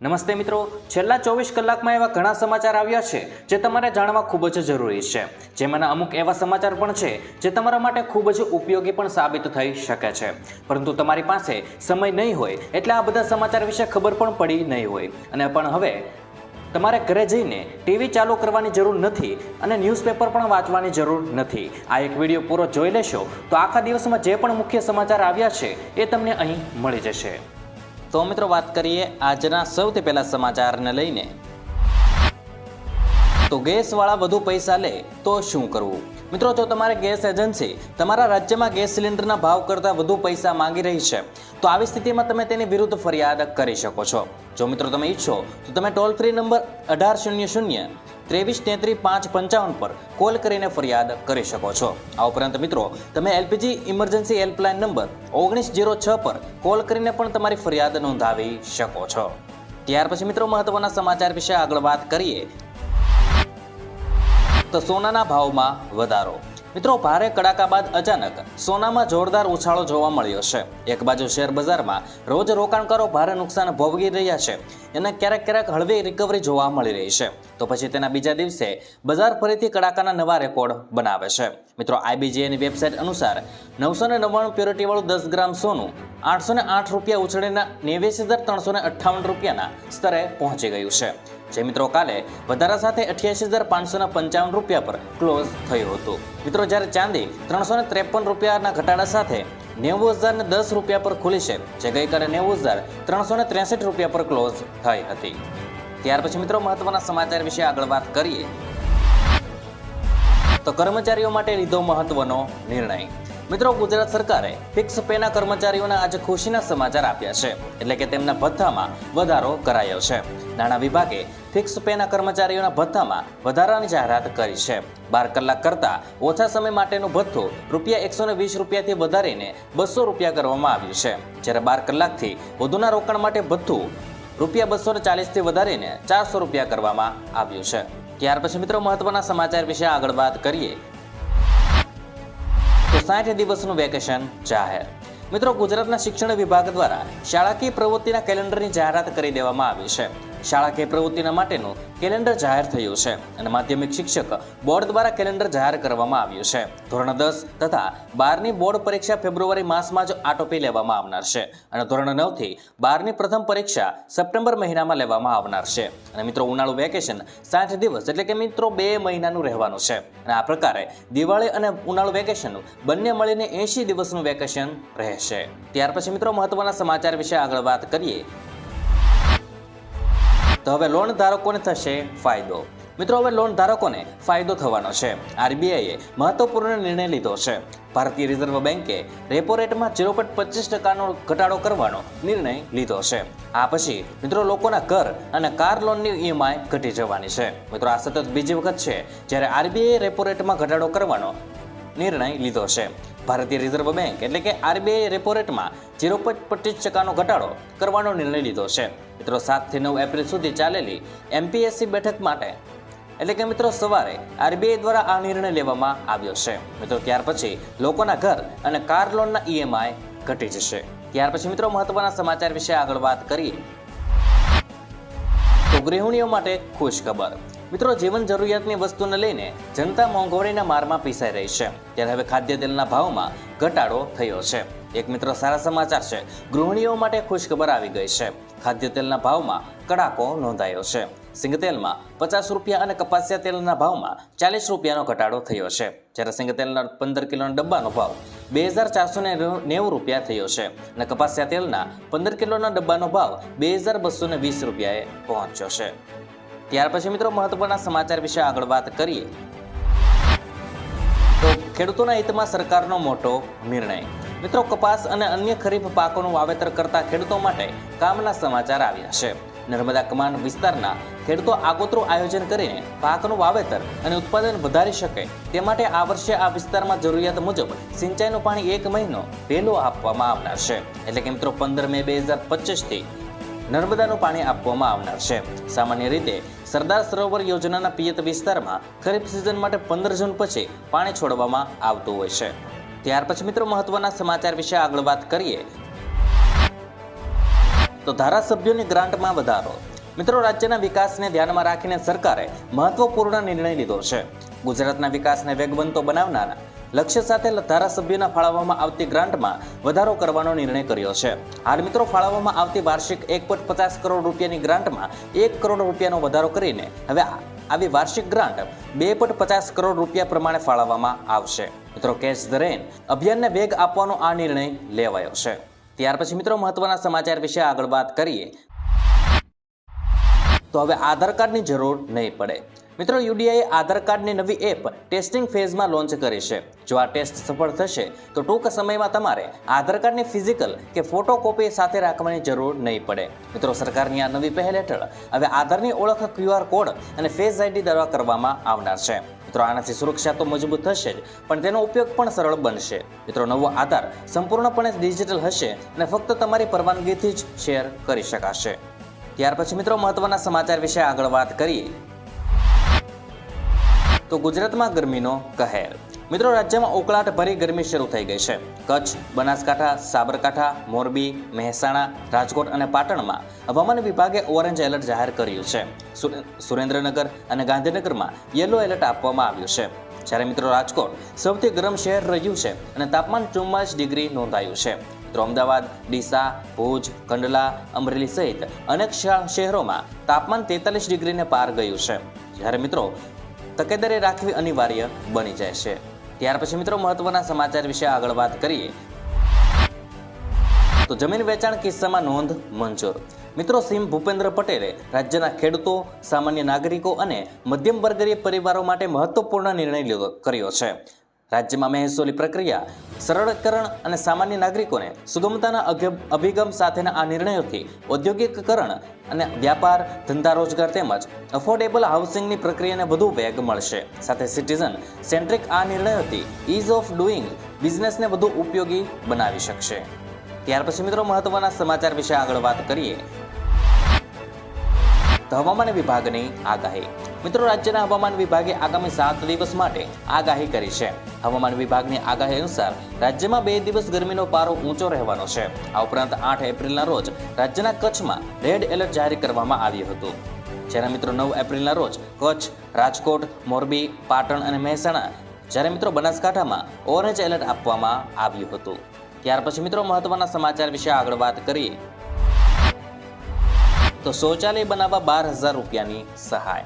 નમસ્તે મિત્રો, છેલ્લા 24 કલાકમાં એવા ઘણા સમાચાર આવ્યા છે જે તમારે જાણવા ખૂબ જ જરૂરી છે। જેમાંના અમુક એવા સમાચાર પણ છે જે તમારા માટે ખૂબ જ ઉપયોગી પણ સાબિત થઈ શકે છે, પરંતુ તમારી પાસે સમય નહીં હોય એટલે આ બધા સમાચાર વિશે ખબર પણ પડી નહીં હોય। અને પણ હવે તમારે ઘરે જઈને ટીવી ચાલુ કરવાની જરૂર નથી અને ન્યૂઝપેપર પણ વાંચવાની જરૂર નથી। આ એક વિડીયો પૂરો જોઈ લેશો તો આખા દિવસમાં જે પણ મુખ્ય સમાચાર આવ્યા છે એ તમને અહીં મળી જશે। તો મિત્રો, વાત કરીએ આજના સૌથી પહેલા સમાચારને લઈને। તો ગેસવાળા વધુ પૈસા લે તો શું કરવું? મિત્રો, જો તમારે ગેસ એજન્સી તમારા રાજ્યમાં ગેસ સિલિન્ડરના ભાવ કરતાં વધુ પૈસા માંગી રહી છે તો આવી સ્થિતિમાં તમે તેની વિરુદ્ધ ફરિયાદ કરી શકો છો। જો મિત્રો તમે ઈચ્છો તો તમે ટોલ ફ્રી નંબર 1800 23 33 555 પર કોલ કરીને ફરિયાદ કરી શકો છો। આ ઉપરાંત મિત્રો, તમે એલપીજી ઇમરજન્સી હેલ્પલાઇન નંબર 1906 પર કોલ કરીને પણ તમારી ફરિયાદ નોંધાવી શકો છો। ત્યાર પછી મિત્રો, મહત્વના સમાચાર વિશે આગળ વાત કરીએ તો સોનાના ભાવમાં વધારો। મિત્રો, ભારે કડાકા બાદ અચાનક સોનામાં જોરદાર ઉછાળો જોવા મળ્યો છે। એક બાજુ શેર બજારમાં રોજ રોકાણકારો ભારે નુકસાન ભોગવી રહ્યા છે અને ક્યારેક હળવી રિકવરી જોવા મળી રહી છે, તો પછી તેના બીજા દિવસે બજાર ફરીથી કડાકાના નવા રેકોર્ડ બનાવે છે। મિત્રો, IBJની વેબસાઇટ અનુસાર 999 પ્યોરિટીવાળું 10 ગ્રામ સોનું 808 રૂપિયા ઉછળીને 89,358 રૂપિયાના સ્તરે પહોંચી ગયું છે, જે મિત્રો કાલે વધારા સાથે 88,555 રૂપિયા પર ક્લોઝ થયું હતું। મિત્રો, જ્યારે ચાંદી 353 રૂપિયાના ઘટાડા સાથે 90,010 રૂપિયા પર ખુલી છે, જે ગઈકાલે 90,363 રૂપિયા પર ક્લોઝ થઈ હતી। ત્યાર પછી મિત્રો, મહત્વના સમાચાર વિશે આગળ વાત કરીએ તો કર્મચારીઓ માટે લીધો મહત્વનો નિર્ણય। મિત્રો, ગુજરાત સરકારે ફિક્સ પેના કર્મચારીઓના આજે ખુશીના સમાચાર આપ્યા છે, એટલે કે તેમના ભથ્થામાં વધારો કરાયો છે। નાણાં વિભાગે ફિક્સ પેના કર્મચારીઓના ભથ્થામાં વધારાની જાહેરાત કરી છે। 12 કલાક કરતાં ઓછા સમય માટેનું ભથ્થું ₹120 રૂપિયાથી વધારીને 200 રૂપિયા કરવામાં આવ્યું છે, જ્યારે 12 કલાકથી વધુના રોકાણ માટે ભથ્થું ₹240થી વધારીને 400 રૂપિયા કરવામાં આવ્યું છે। ત્યાર પછી મિત્રો, મહત્વના સમાચાર વિશે આગળ વાત કરીએ તો 60 દિવસનું વેકેશન જાહેર। મિત્રો, ગુજરાતના શિક્ષણ વિભાગ દ્વારા શાળાકીય પ્રવૃત્તિના કેલેન્ડરની જાહેરાત કરી દેવામાં આવી છે। શાળાકીય પ્રવૃત્તિના માટેનું કેલેન્ડર જાહેર થયું છે અને માધ્યમિક શિક્ષક બોર્ડ દ્વારા કેલેન્ડર જાહેર કરવામાં આવ્યું છે। ધોરણ 10 તથા 12ની બોર્ડ પરીક્ષા ફેબ્રુઆરી માસમાં જ આટોપી લેવામાં આવનાર છે અને ધોરણ 9 થી 12ની પ્રથમ પરીક્ષા સપ્ટેમ્બર મહિનામાં લેવામાં આવનાર છે। અને મિત્રો, ઉનાળુ વેકેશન 60 દિવસ એટલે કે મિત્રો 2 મહિનાનું રહેવાનું છે અને આ પ્રકારે દિવાળી અને ઉનાળુ વેકેશન બંને મળીને 80 દિવસનું વેકેશન રહેશે। ત્યાર પછી મિત્રો, મહત્વના સમાચાર વિશે આગળ વાત કરીએ તો હવે લોન ધારકોને થશે ફાયદો। મિત્રો, હવે લોન ધારકોને ફાયદો થવાનો છે। RBIએ મહત્વપૂર્ણ નિર્ણય લીધો છે। ભારતીય રિઝર્વ બેન્કે રેપો રેટમાં 0.25%નો ઘટાડો કરવાનો નિર્ણય લીધો છે। આ પછી મિત્રો, લોકોના ઘર અને કાર લોનની EMI ઘટી જવાની છે। મિત્રો, આ સતત બીજી વખત છે જ્યારે RBIએ રેપો રેટમાં ઘટાડો કરવાનો નિર્ણય લીધો છે। ભારતીય રિઝર્વ બેન્ક એટલે કે RBIએ રેપો રેટમાં 0.25%નો ઘટાડો કરવાનો નિર્ણય લીધો છે। મિત્રો, 7 થી 9 એપ્રિલ સુધી ચાલેલી MPSC બેઠક માટે એટલે કે મિત્રો સવારે RBI દ્વારા આ નિર્ણય લેવામાં આવ્યો છે। મિત્રો, ત્યાર પછી લોકોના ઘર અને કાર લોનના EMI ઘટી જશે। ત્યાર પછી મિત્રો, મહત્વના સમાચાર વિશે આગળ વાત કરીએ તો ગૃહિણીઓ માટે ખુશ ખબર। મિત્રો, જીવન જરૂરિયાતની વસ્તુને લઈને જનતા મોંઘવારીના મારમાં પીસાઈ રહી છે, ત્યારે હવે ખાદ્ય તેલના ભાવમાં ઘટાડો થયો છે। એક મિત્રો સારા સમાચાર છે, ગૃહિણીઓ માટે ખુશખબર આવી ગઈ છે। ખાદ્ય તેલના ભાવમાં કડાકો નોંધાયો છે। સિંગતેલમાં 50 રૂપિયા અને કપાસિયા તેલના ભાવમાં 40 રૂપિયાનો ઘટાડો થયો છે, જ્યારે સિંગતેલના 15 કિલોના ડબ્બાનો ભાવ 2,490 રૂપિયા થયો છે અને કપાસિયા તેલના 15 કિલોના ડબ્બાનો ભાવ 2,220 રૂપિયાએ પહોંચ્યો છે। ત્યાર પછી મિત્રો, મહત્વના સમાચાર વિશે આગળ વાત કરીએ તો ખેડૂતોના હિતમાં સરકારનો મોટો નિર્ણય। મિત્રો, કપાસ અને અન્ય ખરીફ પાકોનું વાવેતર કરતા ખેડૂતો માટે કામના સમાચાર આવ્યા છે। નર્મદા કમાન વિસ્તારના ખેડૂતો આગોતરું આયોજન કરીને પાકનું વાવેતર અને ઉત્પાદન વધારી શકે તે માટે આ વર્ષે આ વિસ્તારમાં જરૂરિયાત મુજબ સિંચાઈનું પાણી 1 મહિનો વહેલું આપવામાં આવનાર છે, એટલે કે મિત્રો 15 મે 2025 થી નર્મદાનું પાણી આપવામાં આવનાર છે। સામાન્ય રીતે સરદાર સરોવર યોજનાના પિયત વિસ્તારમાં ખરીફ સિઝન માટે 15 જૂન પછી પાણી છોડવામાં આવતું હોય છે। ત્યાર પછી મિત્રો, મહત્વના સમાચાર વિશે આગળ વાત કરીએ તો ધારાસભ્યોની ગ્રાન્ટમાં વધારો। મિત્રો, રાજ્યના વિકાસને ધ્યાનમાં રાખીને સરકારે મહત્વપૂર્ણ નિર્ણય લીધો છે. ગુજરાતના વિકાસને વેગવંતો બનાવનારા લક્ષ્ય સાથે ધારાસભ્યોના ફાળવવામાં આવતી ગ્રાન્ટમાં વધારો કરવાનો નિર્ણય કર્યો છે. હાલ મિત્રો, ફાળવવામાં આવતી વાર્ષિક 1.50 કરોડ રૂપિયાની ગ્રાન્ટમાં 1 કરોડ રૂપિયાનો વધારો કરીને હવે આવી વાર્ષિક ગ્રાન્ટ 2.50 કરોડ રૂપિયા પ્રમાણે ફાળવવામાં આવશે. મિત્રો, કેચ ધ રેન અભિયાનને વેગ આપવાનો આ નિર્ણય લેવાયો છે. ત્યાર પછી મિત્રો, મહત્વના સમાચાર વિશે આગળ વાત કરીએ તો હવે આધાર કાર્ડની જરૂર નહીં પડે. મિત્રો, યુડીઆઈએ આધાર કાર્ડની નવી એપ ટેસ્ટિંગ ફેઝમાં લોન્ચ કરી છે. જો આ ટેસ્ટ સફળ થશે તો ટૂંક સમયમાં તમારે આધાર કાર્ડની ફિઝિકલ કે ફોટોકોપી સાથે રાખવાની જરૂર નહીં પડે. મિત્રો, સરકારની આ નવી પહેલ હેઠળ હવે આધારની ઓળખ QR કોડ અને ફેસ આઈડી દ્વારા કરવામાં આવનાર છે. મિત્રો, આનાથી સુરક્ષા તો મજબૂત થશે જ, પણ તેનો ઉપયોગ પણ સરળ બનશે. મિત્રો, નવો આધાર સંપૂર્ણપણે ડિજિટલ હશે અને ફક્ત તમારી પરવાનગીથી જ શેર કરી શકાશે. ત્યાર પછી મિત્રો, મહત્વના સમાચાર વિશે આગળ વાત કરીએ તો ગુજરાતમાં ગરમીનો કહેર. મિત્રો, રાજ્યમાં ઉકળાટ ભરી ગરમી શરૂ થઈ ગઈ છે. કચ્છ, બનાસકાંઠા, સાબરકાંઠા, મોરબી, મહેસાણા, રાજકોટ અને પાટણમાં હવામાન વિભાગે ઓરેન્જ એલર્ટ જાહેર કર્યું છે. સુરેન્દ્રનગર અને ગાંધીનગરમાં યલો એલર્ટ આપવામાં આવ્યું છે. જ્યારે મિત્રો, રાજકોટ સૌથી ગરમ શહેર રહ્યું છે અને તાપમાન 44 ડિગ્રી નોંધાયું છે. મિત્રો, અમદાવાદ, ડીસા, ભુજ, કંડલા, અમરેલી સહિત અનેક શહેરોમાં તાપમાન 43 ડિગ્રીને પાર ગયું છે. જ્યારે મિત્રો, તકેદારી રાખવી અનિવાર્ય બની જાય છે. ત્યાર પછી મિત્રો, મહત્વના સમાચાર વિશે આગળ વાત કરીએ તો જમીન વેચાણ કિસ્સામાં નોંધ મંજૂર. મિત્રો, સીએમ ભૂપેન્દ્ર પટેલે રાજ્યના ખેડૂતો, સામાન્ય નાગરિકો અને મધ્યમ વર્ગીય પરિવારો માટે મહત્વપૂર્ણ નિર્ણય કર્યો છે. રાજ્યમાં મહેસૂલી પ્રક્રિયા સરળીકરણ અને સામાન્ય નાગરિકોને સુગમતાના અભિગમ સાથેના આ નિર્ણયોથી ઔદ્યોગિકકરણ અને વ્યાપાર, ધંધા, રોજગાર તેમજ અફોર્ડેબલ હાઉસિંગની પ્રક્રિયાને વધુ વેગ મળશે. સાથે સિટીઝન સેન્ટ્રિક આ નિર્ણયોથી ઇઝ ઓફ ડુઇંગ બિઝનેસને વધુ ઉપયોગી બનાવી શકશે. ત્યાર પછી મિત્રો, મહત્વના સમાચાર વિશે આગળ વાત કરીએ તો હવામાન વિભાગની આગાહી. મિત્રો, રાજ્યના હવામાન વિભાગે આગામી 7 દિવસ માટે આગાહી કરી છે. હવામાન વિભાગની આગાહી અનુસાર રાજ્યમાં 2 દિવસ ગરમીનો પારો ઊંચો રહેવાનો છે. આ ઉપરાંત 8 એપ્રિલના રોજ રાજ્યના કચ્છમાં રેડ એલર્ટ જાહેર કરવામાં આવ્યું હતું. જ્યારે મિત્રો 9 એપ્રિલના રોજ કચ્છ, રાજકોટ, મોરબી, પાટણ અને મહેસાણા, જ્યારે મિત્રો બનાસકાંઠામાં ઓરેન્જ એલર્ટ આપવામાં આવ્યું હતું. ત્યાર પછી મિત્રો, મહત્વના સમાચાર વિશે આગળ વાત કરીએ તો શૌચાલય બનાવવા 12,000 રૂપિયાની સહાય.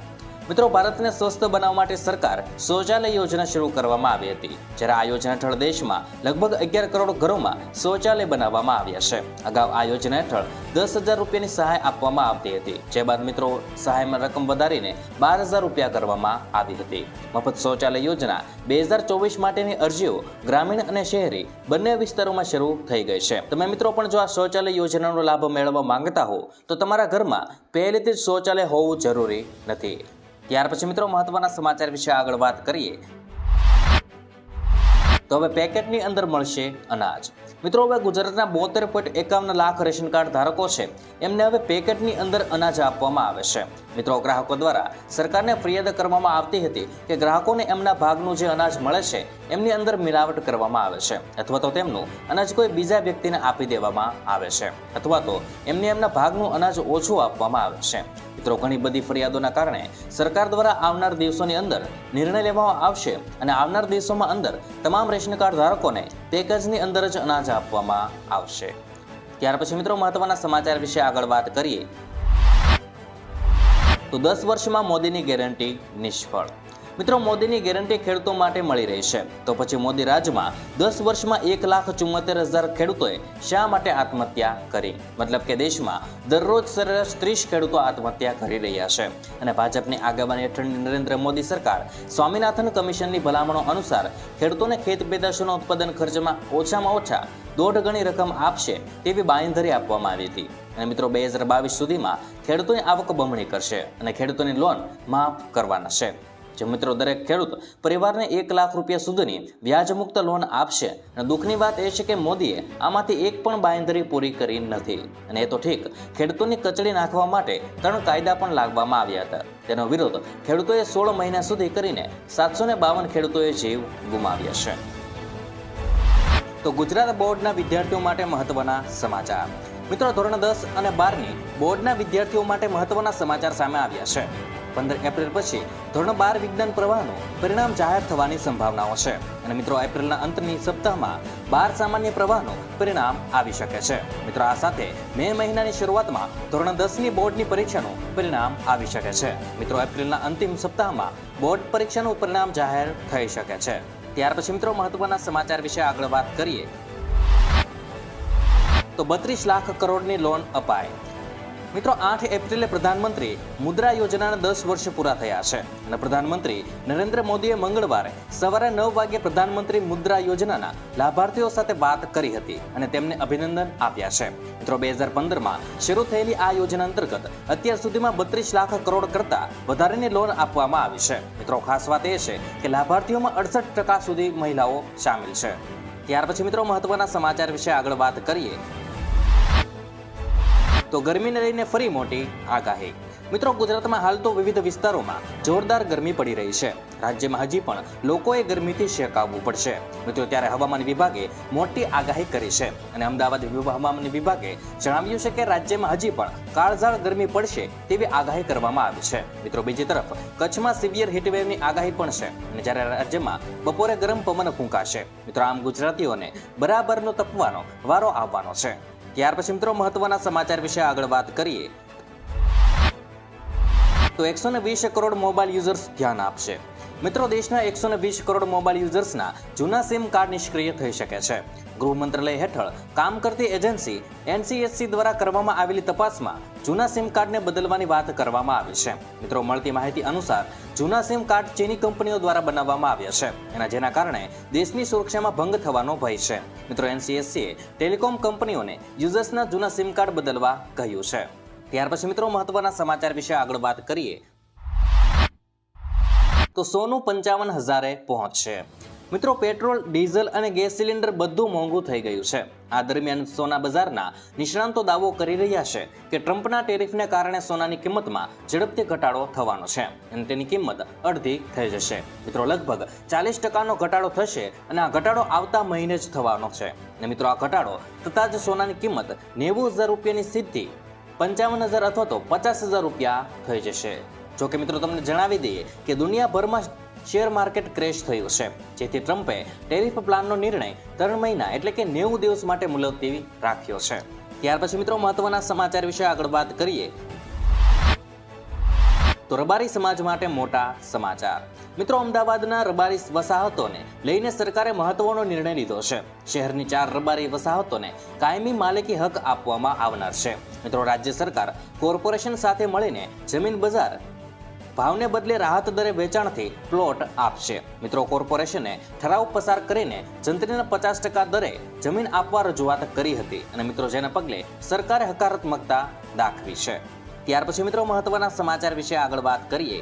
મિત્રો, ભારતને સ્વસ્થ બનાવવા માટે સરકાર શૌચાલય યોજના શરૂ કરવામાં આવી હતી. જ્યારે આ યોજના હેઠળ દેશમાં લગભગ 11 કરોડ ઘરોમાં શૌચાલય બનાવવામાં આવ્યા છે. અગાઉ આ યોજના હેઠળ 10,000 રૂપિયાની સહાય આપવામાં આવતી હતી. જે બાદ મિત્રો, સહાયમાં રકમ વધારીને 12,000 રૂપિયા કરવામાં આવી હતી. મફત શૌચાલય યોજના 2024 માટેની અરજીઓ ગ્રામીણ અને શહેરી બંને વિસ્તારોમાં શરૂ થઈ ગઈ છે. તમે મિત્રો પણ જો આ શૌચાલય યોજનાનો લાભ મેળવવા માંગતા હો તો તમારા ઘરમાં પહેલેથી જ શૌચાલય હોવું જરૂરી નથી. ત્યાર પછી મિત્રો, મહત્વના સમાચાર વિશે આગળ વાત કરીએ તો હવે પેકેટની અંદર મળશે અનાજ. મિત્રો, હવે ગુજરાતના 72.51 લાખ રેશન કાર્ડ ધારકો છે એમને હવે પેકેટની અંદર અનાજ આપવામાં આવે છે. મિત્રો, ગ્રાહકો દ્વારા સરકારને ફરિયાદ કરવામાં આવતી હતી કે ગ્રાહકોને એમના ભાગનું જે અનાજ મળે છે એમની અંદર મિલાવટ કરવામાં આવે છે, અથવા તો તેમનું અનાજ કોઈ બીજા વ્યક્તિને આપી દેવામાં આવે છે, અથવા તો એમના ભાગનું અનાજ ઓછું આપવામાં આવે છે. મિત્રો, ઘણી બધી ફરિયાદોના કારણે સરકાર દ્વારા આવનાર દિવસોની અંદર નિર્ણય લેવામાં આવશે અને આવનાર દિવસોમાં અંદર તમામ રેશન કાર્ડ ધારકોને પેકેજની અંદર જ અનાજ આપવામાં આવશે. ત્યાર પછી મિત્રો, મહત્વના સમાચાર વિશે આગળ વાત કરીએ તો 10 વર્ષમાં મોદીની ગેરંટી નિષ્ફળ. મિત્રો, મોદીની ગેરંટી ખેડૂતો માટે મળી રહી છે તો પછી મોદી રાજમાં 10 વર્ષમાં 1,74,000 ખેડૂતોએ શા માટે આત્મહત્યા કરી? મતલબ કે દેશમાં દરરોજ સરેરાશ 30 ખેડૂતો આત્મહત્યા કરી રહ્યા છે અને ભાજપની આગેવાની હેઠળની નરેન્દ્ર મોદી સરકાર સ્વામીનાથન કમિશનની ભલામણો અનુસાર ખેડૂતોને ખેત પેદાશોના ઉત્પાદન ખર્ચમાં ઓછામાં ઓછા 1.5 ગણી રકમ આપશે તેવી બાંયધરી આપવામાં આવી હતી. અને મિત્રો, 2022 સુધીમાં ખેડૂતોની આવક બમણી કરશે અને ખેડૂતોની લોન માફ કરવાના છે. જે મિત્રો, દરેક ખેડૂત પરિવારને 1 લાખ રૂપિયા સુધીની વ્યાજમુક્ત લોન આપશે. અને દુઃખની વાત એ છે કે મોદીએ આમાંથી એક પણ બાંયધરી પૂરી કરી નથી. અને એ તો ઠીક, ખેડૂતોની કચડી નાખવા માટે 3 કાયદા પણ લાવવામાં આવ્યા હતા. તેનો વિરોધ ખેડૂતોએ 16 મહિના સુધી કરીને 752 ખેડૂતોએ જીવ ગુમાવ્યા છે. તો ગુજરાત બોર્ડના વિદ્યાર્થીઓ માટે મહત્વના સમાચાર. મિત્રો ધોરણ 10 અને 12ની બોર્ડના વિદ્યાર્થીઓ માટે મહત્વના સમાચાર સામે આવ્યા છે. 15 એપ્રિલ પછી ધોરણ 12 વિજ્ઞાન પ્રવાહનું પરિણામ જાહેર થવાની સંભાવનાઓ છે અને મિત્રો એપ્રિલના અંતની સપ્તાહમાં 12 સામાન્ય પ્રવાહનું પરિણામ આવી શકે છે. મિત્રો આ સાથે મે મહિનાની શરૂઆતમાં ધોરણ 10ની બોર્ડની પરીક્ષાનું પરિણામ આવી શકે છે. મિત્રો એપ્રિલના અંતિમ સપ્તાહમાં બોર્ડ પરીક્ષાનું પરિણામ જાહેર થઈ શકે છે. ત્યાર પછી મિત્રો મહત્વના સમાચાર વિશે આગળ વાત કરીએ તો 32 લાખ કરોડની લોન અપાય. મિત્રો 8 એપ્રિલે પ્રધાનમંત્રી મુદ્રા યોજનાના 10 વર્ષ પૂરા થયા છે અને પ્રધાનમંત્રી નરેન્દ્ર મોદીએ મંગળવારે સવારે 9 વાગ્યે પ્રધાનમંત્રી મુદ્રા યોજનાના લાભાર્થીઓ સાથે વાત કરી હતી અને તેમને અભિનંદન આપ્યા છે. મિત્રો 2015માં શરૂ થયેલી આ યોજના અંતર્ગત અત્યાર સુધીમાં 32 લાખ કરોડ કરતાં વધારેની લોન આપવામાં આવી છે. મિત્રો ખાસ વાત એ છે કે લાભાર્થીઓમાં 68% સુધી મહિલાઓ સામેલ છે. ત્યાર પછી મિત્રો મહત્વના સમાચાર વિશે આગળ વાત કરીએ તો ગરમીને લઈને ફરી મોટી આગાહી. મિત્રો ગુજરાતમાં હાલ તો વિવિધ વિસ્તારોમાં જોરદાર ગરમી પડી રહી છે. રાજ્યમાં હજી પણ લોકોએ ગરમીથી શેકાવવું પડશે. મિત્રો ત્યારે હવામાન વિભાગે મોટી આગાહી કરી છે અને અમદાવાદ હવામાન વિભાગે જણાવ્યું છે કે રાજ્યમાં હજી પણ કાળઝાળ ગરમી પડશે તેવી આગાહી કરવામાં આવી છે. મિત્રો બીજી તરફ કચ્છમાં સિવિયર હીટવેવની આગાહી પણ છે અને જ્યારે રાજ્યમાં બપોરે ગરમ પવન ફૂંકાશે. મિત્રો આમ ગુજરાતીઓને બરાબરનો તપવાનો વારો આવવાનો છે. ત્યાર પછી મિત્રો મહત્વના સમાચાર વિશે આગળ વાત કરીએ તો 120 કરોડ મોબાઈલ યુઝર્સ ધ્યાન આપશે. મિત્રો દેશના 120 કરોડ મોબાઈલ યુઝર્સના જૂના સિમ કાર્ડ નિષ્ક્રિય થઈ શકે છે. ગૃહ મંત્રાલય હેઠળ કામ કરતી એજન્સી NCSC દ્વારા કરવામાં આવેલી તપાસમાં જૂના સિમ કાર્ડને બદલવાની વાત કરવામાં આવી છે. મિત્રો મળતી માહિતી અનુસાર જૂના સિમ કાર્ડ ચીની કંપનીઓ દ્વારા બનાવવામાં આવ્યા છે જેના કારણે દેશની સુરક્ષામાં ભંગ થવાનો ભય છે. મિત્રો NCSCએ ટેલિકોમ કંપનીઓને યુઝર્સના જૂના સિમ કાર્ડ બદલવા કહ્યું છે. ત્યાર પછી મિત્રો મહત્વના સમાચાર વિશે આગળ વાત કરીએ તો સોનું 55,000 પહોંચશે. મિત્રો પેટ્રોલ, ડીઝલ અને ગેસ સિલિન્ડર બધું મોંઘું થઈ ગયું છે. આ દરમિયાન સોના બજારના નિષ્ણાંતો દાવો કરી રહ્યા છે કે ટ્રમ્પના ટેરિફને કારણે સોનાની કિંમતમાં ઝડપથી ઘટાડો થવાનો છે અને તેની કિંમત અડધી થઈ જશે. મિત્રો લગભગ 40% ઘટાડો થશે અને આ ઘટાડો આવતા મહિને જ થવાનો છે અને મિત્રો આ ઘટાડો થતાં જ સોનાની કિંમત 90,000 રૂપિયાની સીધી 55,000 અથવા તો 50,000 રૂપિયા થઈ જશે. જોકે મિત્રો તમને જણાવી દઈએ કે દુનિયાભરમાં શેર માર્કેટ ક્રેશ થયું છે જેથી ટ્રમ્પે ટેરિફ પ્લાનનો નિર્ણય 3 મહિના એટલે કે 90 દિવસ માટે મુલતવી રાખ્યો છે. ત્યાર પછી મિત્રો મહત્વના સમાચાર વિશે આગળ વાત કરીએ તો રબારી સમાજ માટે મોટા સમાચાર. મિત્રો અમદાવાદના રબારી વસાહતોને લઈને સરકારે મહત્વનો નિર્ણય લીધો છે. શહેરની 4 રબારી વસાહતોને કાયમી માલિકી હક આપવામાં આવનાર છે. મિત્રો રાજ્ય સરકાર કોર્પોરેશન સાથે મળીને જમીન બજાર ભાવને બદલે રાહત દરે વેચાણથી પ્લોટ આપશે. મિત્રો કોર્પોરેશને ઠરાવ પસાર કરીને જંત્રીના 50% દરે જમીન આપવા રજૂઆત કરી હતી અને મિત્રો જેના પગલે સરકારે હકારાત્મકતા દાખવી છે. ત્યાર પછી મિત્રો મહત્વના સમાચાર વિશે આગળ વાત કરીએ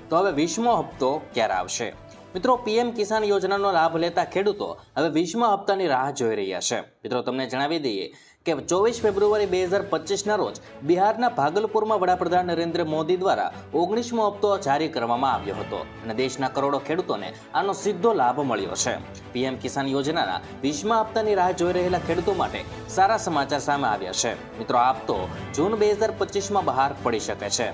તો હવે 20મો હપ્તો ક્યારે આવશે. મિત્રો PM કિસાન યોજનાનો લાભ લેતા ખેડૂતો હવે 20મા હપ્તાની રાહ જોઈ રહ્યા છે. મિત્રો તમને જણાવી દઈએ કે 24 ફેબ્રુઆરી 2025ના રોજ બિહારના ભાગલપુરમાં વડાપ્રધાન નરેન્દ્ર મોદી દ્વારા 19મો હપ્તો જારી કરવામાં આવ્યો હતો અને દેશના કરોડો ખેડૂતોને આનો સીધો લાભ મળ્યો છે. PM કિસાન યોજનાના 20મા હપ્તાની રાહ જોઈ રહેલા ખેડૂતો માટે સારા સમાચાર સામે આવ્યા છે. મિત્રો આ હપ્તો જૂન 2025માં બહાર પડી શકે છે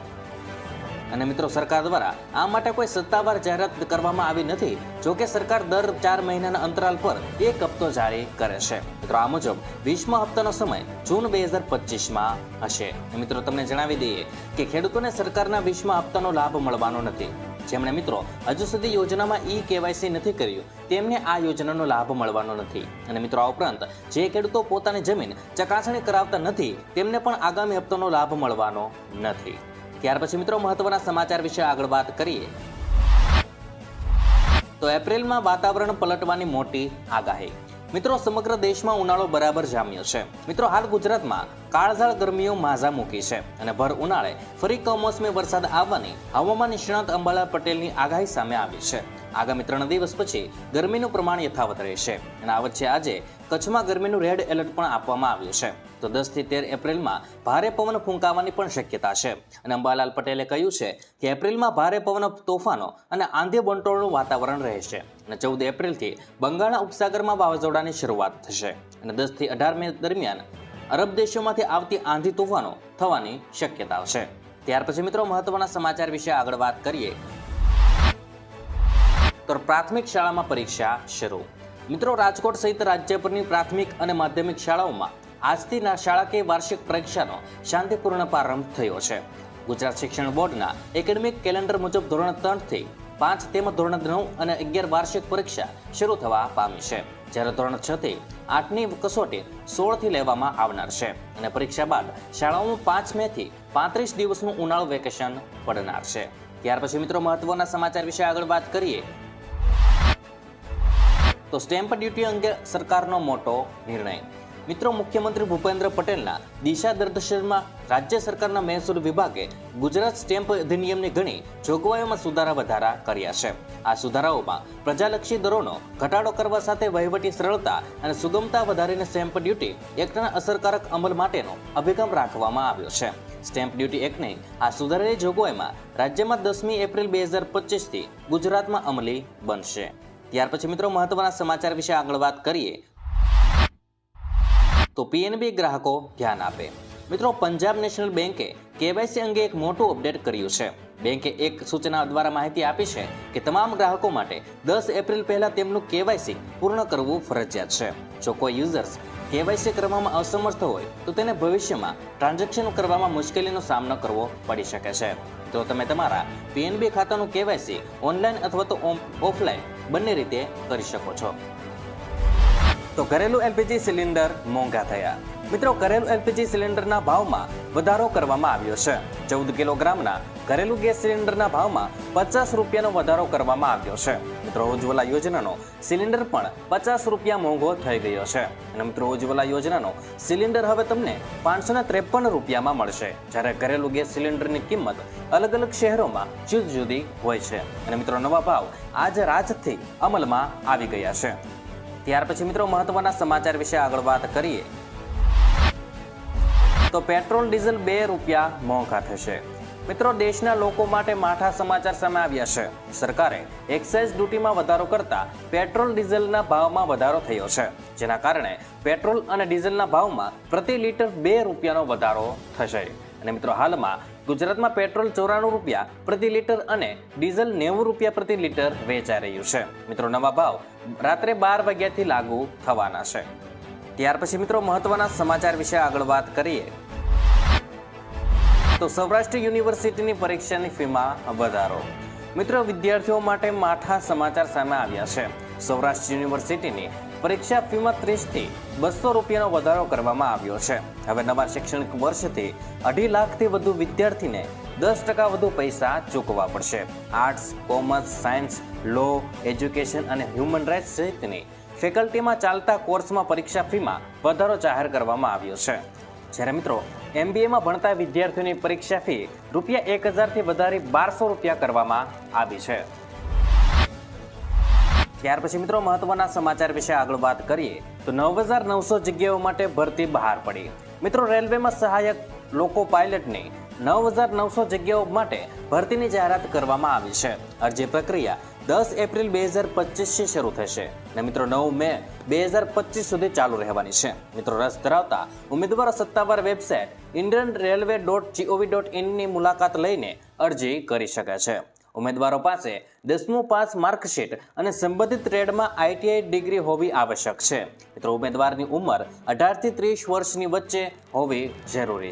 અને મિત્રો સરકાર દ્વારા આ માટે કોઈ સત્તાવાર જાહેરાત કરવામાં આવી નથી. જોકે સરકાર દર 4 મહિનાના અંતરાલ પર એક હપ્તો જારી કરે છે. મિત્રો આ મુજબ 20મા હપ્તાનો સમય જૂન 2025માં હશે. મિત્રો તમને જણાવી દઈએ કે ખેડૂતોને સરકારના 20મા હપ્તાનો લાભ મળવાનો નથી. જેમણે મિત્રો હજુ સુધી યોજનામાં KYC નથી કર્યું તેમને આ યોજનાનો લાભ મળવાનો નથી અને મિત્રો આ ઉપરાંત જે ખેડૂતો પોતાની જમીન ચકાસણી કરાવતા નથી તેમને પણ આગામી હપ્તાનો લાભ મળવાનો નથી. ત્યાર પછી મિત્રો મહત્વના સમાચાર વિશે આગળ વાત કરીએ તો એપ્રિલમાં વાતાવરણ પલટવાની મોટી આગાહી. મિત્રો સમગ્ર દેશમાં ઉનાળો બરાબર જામ્યો છે. મિત્રો હાલ ગુજરાતમાં કાળઝાળ ગરમીઓ માઝા મૂકી છે અને ભર ઉનાળે ફરી કમોસમી વરસાદ આવવાની હવામાન નિષ્ણાત અંબાલાલ પટેલની આગાહી સામે આવી છે. આગામી 3 દિવસ પછી ગરમીનું પ્રમાણ યથાવત રહેશે અને આ વચ્ચે આજે કચ્છમાં ગરમીનું રેડ એલર્ટ પણ આપવામાં આવ્યું છે. તો 10 થી 13 એપ્રિલમાં ભારે પવન ફૂંકાવાની પણ શક્યતા છે અને અંબાલાલ પટેલે કહ્યું છે કે એપ્રિલમાં ભારે પવન, તોફાનો અને આંધી વંટોળનું વાતાવરણ રહેશે અને 14 એપ્રિલથી બંગાળના ઉપસાગરમાં વાવાઝોડાની શરૂઆત થશે અને 10 થી 18 મે દરમિયાન અરબ દેશોમાંથી આવતી આંધી તોફાનો થવાની શક્યતાઓ છે. ત્યાર પછી મિત્રો મહત્વના સમાચાર વિશે આગળ વાત કરીએ તો પ્રાથમિક શાળામાં પરીક્ષા શરૂ. મિત્રો રાજકોટ સહિત રાજ્યભરની પ્રાથમિક અને માધ્યમિક શાળાઓમાં આજથી શાળાકીય વાર્ષિક પરીક્ષાનો શાંતિપૂર્ણ પ્રારંભ થયો છે. ગુજરાત શિક્ષણ બોર્ડના એકેડેમિક કેલેન્ડર મુજબ ધોરણ 3 થી 5 તેમજ ધોરણ 9 અને 11 વાર્ષિક પરીક્ષા શરૂ થવા પામી છે, જ્યારે ધોરણ 6 થી 8ની કસોટી 16 થી લેવામાં આવનાર છે અને પરીક્ષા બાદ શાળાઓમાં 5 મે થી 35 દિવસનું ઉનાળુ વેકેશન પડનાર છે. ત્યાર પછી મિત્રો મહત્વના સમાચાર વિશે આગળ વાત કરીએ તો સ્ટેમ્પ ડ્યુટી અંગે સરકારનો મોટો નિર્ણય. મિત્રો મુખ્યમંત્રી ભૂપેન્દ્ર પટેલના દિશા દર્શનમાં રાજ્ય સરકારના મહેસૂલ વિભાગે ગુજરાત સ્ટેમ્પ અધિનિયમની ઘણી જોગવાઈઓમાં સુધારા વધારા કર્યા છે. આ સુધારાઓમાં પ્રજાલક્ષી દરોનો ઘટાડો કરવા સાથે વહીવટી સરળતા અને સુગમતા વધારીને સ્ટેમ્પ ડ્યુટી એક્ટના અસરકારક અમલ માટેનો અભિગમ રાખવામાં આવ્યો છે. સ્ટેમ્પ ડ્યુટી એક્ટની આ સુધારેલી જોગવાઈમાં રાજ્યમાં 10મી એપ્રિલ 2025થી ગુજરાતમાં અમલી બનશે. ત્યાર પછી મિત્રો મહત્વના સમાચાર વિશે આગળ વાત કરીએ તો પીએનબી ગ્રાહકો ધ્યાન આપે. મિત્રો પંજાબ નેશનલ બેંકે કેવાયસી અંગે એક મોટું અપડેટ કર્યું છે. બેંકે એક સૂચના દ્વારા માહિતી આપી છે કે તમામ ગ્રાહકો માટે 10 એપ્રિલ પહેલા તેમનું કેવાયસી પૂર્ણ કરવું ફરજિયાત છે. જો કોઈ યુઝર્સ કેવાયસી કરવામાં અસમર્થ હોય તો તેને ભવિષ્યમાં ટ્રાન્ઝેક્શન કરવામાં મુશ્કેલીનો સામનો કરવો પડી શકે છે. તો તમે તમારા પીએનબી ખાતાનું કેવાયસી ઓનલાઈન અથવા તો ઓફલાઈન બંને રીતે કરી શકો છો. તો ઘરેલું એલપીજી સિલિન્ડર મોંઘા થયા. મિત્રો ઘરેલું એલપીજી સિલિન્ડરના ભાવમાં વધારો કરવામાં આવ્યો છે. 14 કિલોગ્રામના ઘરેલું ગેસ સિલિન્ડરના ભાવમાં 50 રૂપિયાનો વધારો કરવામાં આવ્યો છે. મિત્રો ઉજ્જવલા યોજનાનો સિલિન્ડર પણ 50 રૂપિયા મોંઘો થઈ ગયો છે અને મિત્રો ઉજ્જવલા યોજનાનો સિલિન્ડર હવે તમને 553 રૂપિયામાં મળશે, જ્યારે ઘરેલું ગેસ સિલિન્ડરની કિંમત અલગ અલગ શહેરોમાં જુદી જુદી હોય છે અને મિત્રો નવા ભાવ આજ રાજથી અમલમાં આવી ગયા છે. ત્યાર પછી મિત્રો મહત્વના સમાચાર વિશે આગળ વાત કરીએ તો પેટ્રોલ ડીઝલ 2 રૂપિયા મોંઘા થશે. મિત્રો દેશના લોકો માટે માઠા સમાચાર સામે આવ્યા છે. સરકારે એક્સાઇઝ ડ્યુટીમાં વધારો કરતા પેટ્રોલ ડીઝલના ભાવમાં વધારો થયો છે, જેના કારણે પેટ્રોલ અને ડીઝલના ભાવમાં પ્રતિ લીટર 2 રૂપિયાનો વધારો થશે અને મિત્રો હાલમાં ગુજરાતમાં પેટ્રોલ 94 રૂપિયા પ્રતિ લીટર અને ડીઝલ 90 રૂપિયા પ્રતિ લીટર વેચાઈ રહ્યું છે. મિત્રો નવા ભાવ રાત્રે 12 વાગ્યાથી લાગુ થવાના છે. ત્યાર પછી મિત્રો મહત્વના સમાચાર વિશે આગળ વાત કરીએ તો સૌરાષ્ટ્ર યુનિવર્સિટીની પરીક્ષાની ફીમાં વધારો. મિત્રો વિદ્યાર્થીઓ માટે માઠા સમાચાર સામે આવ્યા છે. સૌરાષ્ટ્ર યુનિવર્સિટીની પરીક્ષા ફીમાં 30 થી 200 રૂપિયાનો વધારો કરવામાં આવ્યો છે. હવે નવા શૈક્ષણિક વર્ષથી 2.5 લાખથી વધુ વિદ્યાર્થીને 10% વધુ પૈસા ચૂકવવા પડશે. આર્ટ્સ, કોમર્સ, સાયન્સ, લો, એજ્યુકેશન અને હ્યુમન રાઇટ્સ સહિતની ફેકલ્ટીમાં ચાલતા કોર્સમાં પરીક્ષા ફીમાં વધારો જાહેર કરવામાં આવ્યો છે. જ્યારે મિત્રો એમબીએમાં ભણતા વિદ્યાર્થીઓની પરીક્ષા ફી ₹1000 થી વધારી 1200 રૂપિયા કરવામાં આવી છે. ત્યાર પછી મિત્રો મહત્વના સમાચાર વિશે આગળ વાત કરીએ તો 9900 જગ્યાઓ માટે ભરતી બહાર પડી. મિત્રો રેલવેમાં સહાયક લોકો પાયલટની 9900 જગ્યાઓ માટે ભરતીની જાહેરાત કરવામાં આવી છે. અરજી પ્રક્રિયા 10 એપ્રિલ 2025 શરૂ થશે અને મિત્રો 9 મે 2025 સુધી ચાલુ રહેવાની છે. મિત્રો રસ ધરાવતા ઉમેદવારો સત્તાવાર વેબસાઇટ indianrailway.gov.in ની મુલાકાત લઈને અરજી કરી શકે છે. ઉમેદવારો પાસે 10મું પાસ માર્કશીટ અને સંબંધિત ટ્રેડમાં આઈટીઆઈ ડિગ્રી હોવી આવશ્યક છે. મિત્રો ઉમેદવારની ઉંમર 18 થી 30 વર્ષની વચ્ચે હોવી જરૂરી